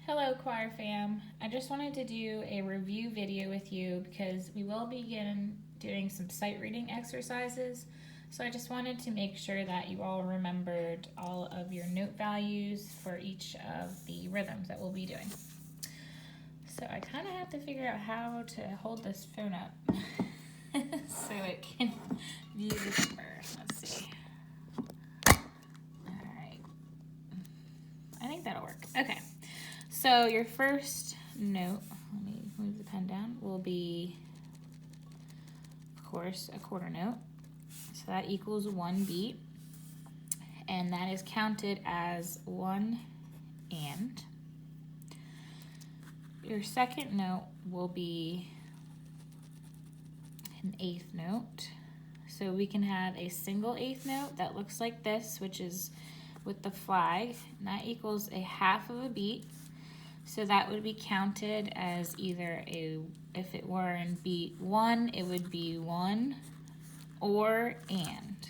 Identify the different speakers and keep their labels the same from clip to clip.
Speaker 1: Hello choir fam. I just wanted to do a review video with you because we will begin doing some sight reading exercises. So I just wanted to make sure that you all remembered all of your note values for each of the rhythms that we'll be doing. So I kind of have to figure out how to hold this phone up so it can view the numbers. Let's see. Alright. I think that'll work. Okay. So your first note, let me move the pen down, will be, of course, a quarter note. So that equals 1 beat. And that is counted as 1 and. Your second note will be an eighth note. So we can have a single eighth note that looks like this, which is with the flag, and that equals a half of a beat. So that would be counted as either if it were in beat 1, it would be 1 or and.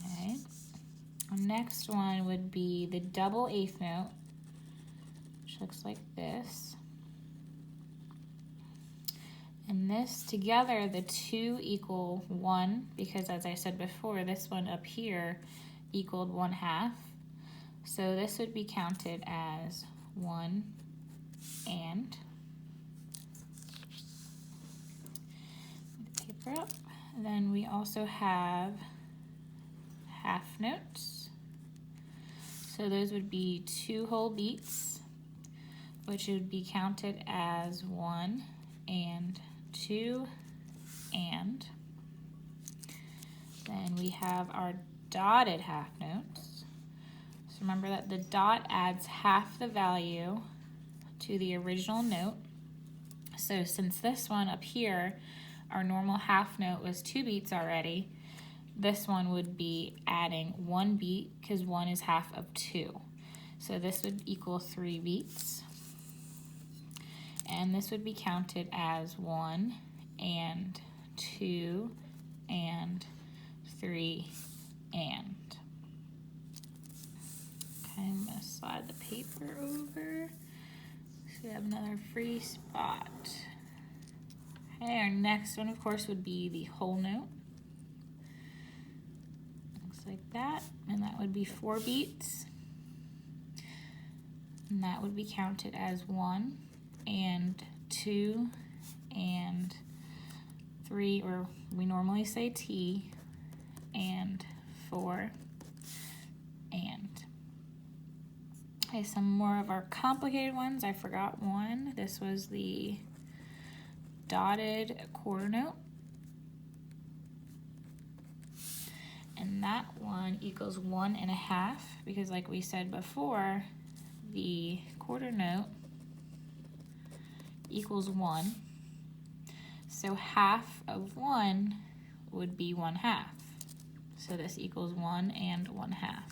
Speaker 1: Okay. The next one would be the double eighth note, which looks like this. And this together, the two equal 1, because as I said before, this one up here equaled 1/2. So this would be counted as 1 and. Paper up. And then we also have half notes. So those would be 2 whole beats, which would be counted as 1 and 2 and. Then we have our dotted half notes. So remember that the dot adds half the value to the original note. So since this one up here, our normal half note was 2 beats already, this one would be adding 1 beat because 1 is half of 2. So this would equal 3 beats. And this would be counted as 1 and 2 and 3 and. Okay, I'm going to slide the paper over so we have another free spot. Okay, our next one, of course, would be the whole note. Looks like that, and that would be 4 beats. And that would be counted as 1 and 2 and 3, or we normally say T, and 4 and. Okay, some more of our complicated ones. I forgot one. This was the dotted quarter note. And that one equals 1.5 because like we said before, the quarter note equals 1. So half of 1 would be 1/2. So this equals 1 and 1/2.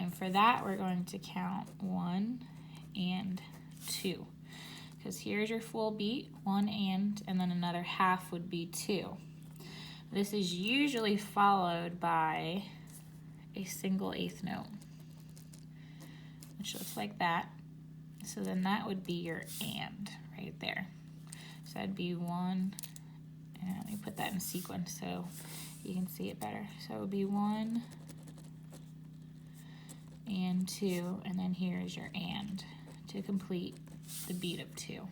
Speaker 1: And for that, we're going to count 1 and 2. Because here's your full beat, 1 and then another half would be 2. This is usually followed by a single eighth note, which looks like that. So then that would be your and right there. So that'd be 1, and let me put that in sequence so you can see it better. So it would be 1 and 2, and then here's your and to complete the beat of 2.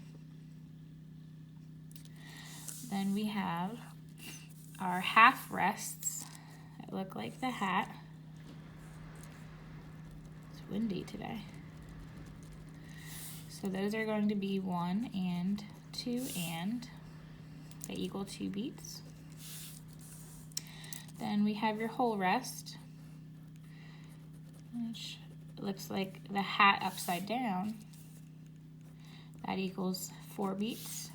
Speaker 1: Then we have our half rests that look like the hat. It's windy today. So those are going to be 1 and 2 and. They equal 2 beats. Then we have your whole rest, which looks like the hat upside down. That equals 4 beats.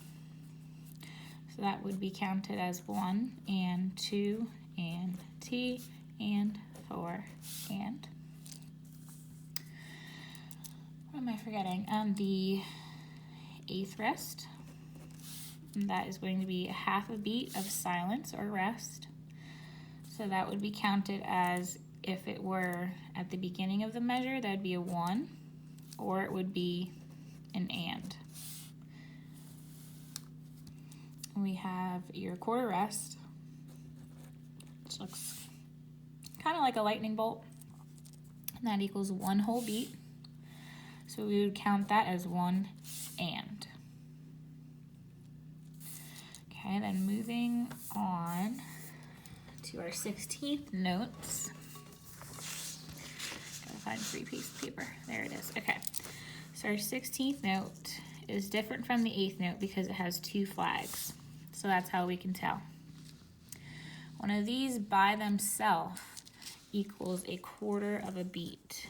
Speaker 1: So that would be counted as 1 and 2 and T and 4 and. What am I forgetting? The eighth rest. And that is going to be half a beat of silence or rest. So that would be counted as if it were at the beginning of the measure, that would be a 1, or it would be an and. We have your quarter rest, which looks kind of like a lightning bolt, and that equals 1 whole beat. So we would count that as 1 and. Okay, then moving on to our 16th notes. Gotta find a free piece of paper. There it is. Okay, so our 16th note is different from the 8th note because it has 2 flags. So that's how we can tell. One of these by themselves equals a quarter of a beat.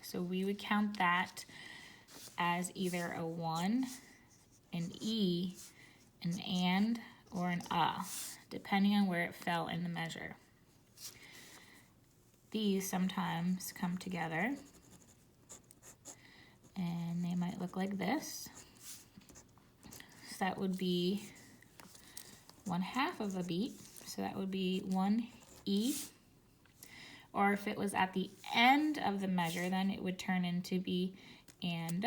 Speaker 1: So we would count that as either a 1, an E, an and, or an depending on where it fell in the measure. These sometimes come together, and they might look like this. So that would be 1/2 of a beat, so that would be 1 E. Or if it was at the end of the measure, then it would turn into be and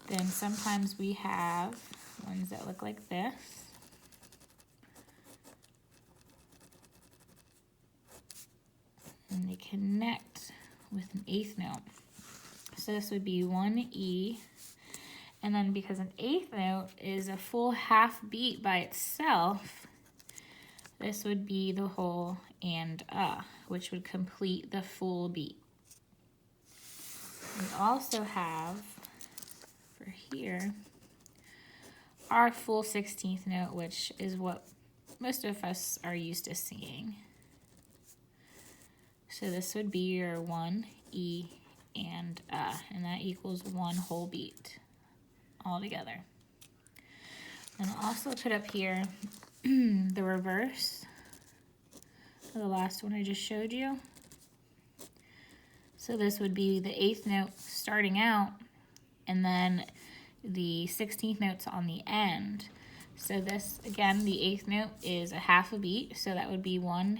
Speaker 1: Then sometimes we have ones that look like this. And they connect with an 8th note. So this would be 1 E. And then because an 8th note is a full half beat by itself, this would be the whole and which would complete the full beat. We also have, for here, our full 16th note, which is what most of us are used to seeing. So this would be your 1 E and that equals 1 whole beat all together. And I'll also put up here the reverse of the last one I just showed you. So this would be the 8th note starting out, and then the 16th notes on the end. So this, again, the 8th note is a half a beat, so that would be 1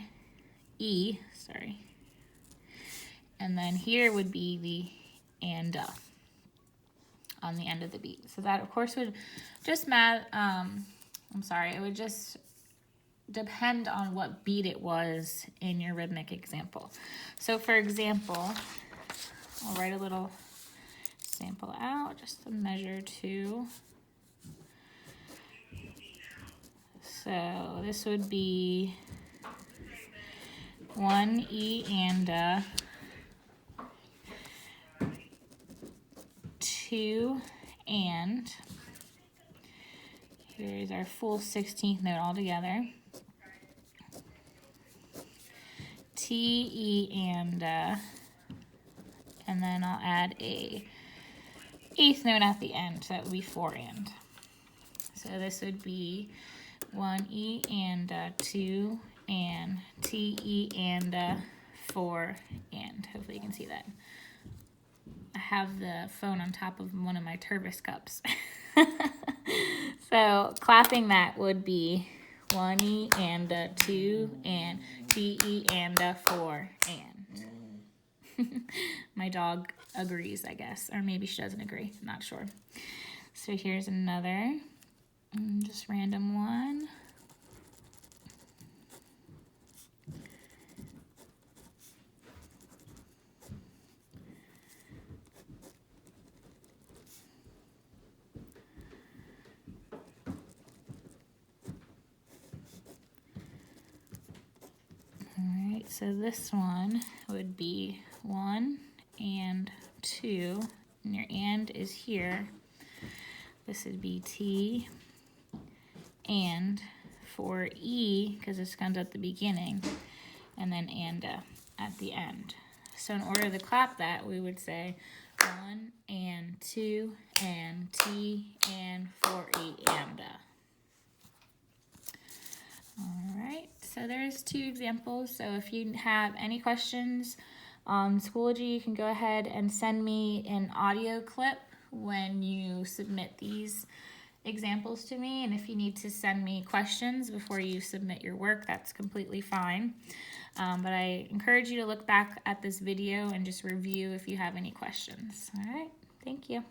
Speaker 1: E, sorry. And then here would be the and on the end of the beat. So that, of course, would just it would just depend on what beat it was in your rhythmic example. So for example, I'll write a little sample out, just to measure 2. So this would be 1 E and 2 and. Here's our full 16th note all together. T, E, and then I'll add a 8th note at the end, so that would be 4 and. So this would be 1 E and 2 and T, E, and 4 and. Hopefully you can see that. I have the phone on top of one of my Tervis cups. So clapping that would be 1 E and 2 and T, E, and 4 and. My dog agrees, I guess, or maybe she doesn't agree, I'm not sure. So here's another, just random one. Alright, so this one would be 1 and 2, and your and is here. This would be T and 4 E, because this comes at the beginning, and then and at the end. So in order to clap that, we would say 1 and 2 and T and 4 E and Alright, so there's 2 examples. So if you have any questions on Schoology, you can go ahead and send me an audio clip when you submit these examples to me, and if you need to send me questions before you submit your work, that's completely fine. But I encourage you to look back at this video and just review if you have any questions. All right, thank you.